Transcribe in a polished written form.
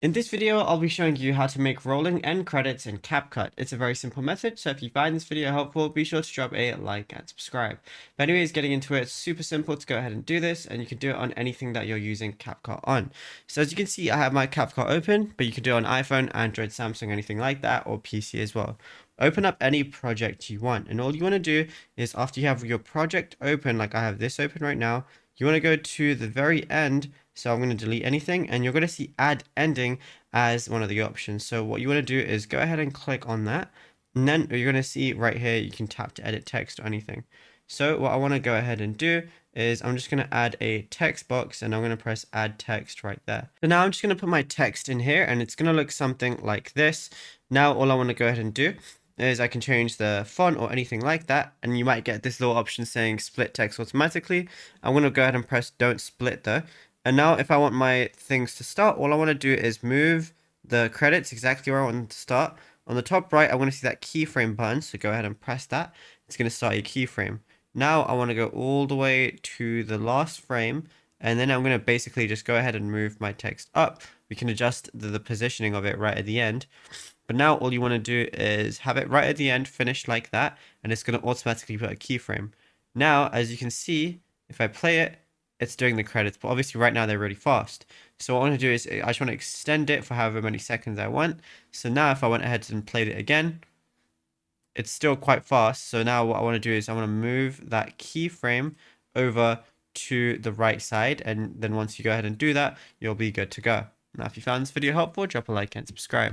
In this video, I'll be showing you how to make rolling end credits in CapCut. It's a very simple method, so if you find this video helpful, be sure to drop a like and subscribe. But anyways, getting into it, it's super simple to go ahead and do this, and you can do it on anything that you're using CapCut on. So as you can see, I have my CapCut open, but you can do it on iPhone, Android, Samsung, anything like that, or PC as well. Open up any project you want, and all you want to do is after you have your project open, like I have this open right now, you want to go to the very end. So I'm going to delete anything, and you're going to see add ending as one of the options. So what you want to do is go ahead and click on that, and then you're going to see right here you can tap to edit text or anything. So what I want to go ahead and do is I'm just going to add a text box, and I'm going to press add text right there. So now I'm just going to put my text in here, and it's going to look something like this. Now all I want to go ahead and do is I can change the font or anything like that, and you might get this little option saying split text automatically. I'm going to go ahead and press don't split though. And now if I want my things to start, all I want to do is move the credits exactly where I want them to start. On the top right, I want to see that keyframe button, so go ahead and press that. It's going to start your keyframe. Now I want to go all the way to the last frame, and then I'm going to basically just go ahead and move my text up. We can adjust the positioning of it right at the end. But now all you want to do is have it right at the end, finished like that, and it's going to automatically put a keyframe. Now, as you can see, if I play it, it's doing the credits, but obviously right now they're really fast. So what I want to do is I just want to extend it for however many seconds I want. So now if I went ahead and played it again, it's still quite fast. So now what I want to do is I want to move that keyframe over to the right side, and then once you go ahead and do that, you'll be good to go. Now if you found this video helpful, drop a like and subscribe.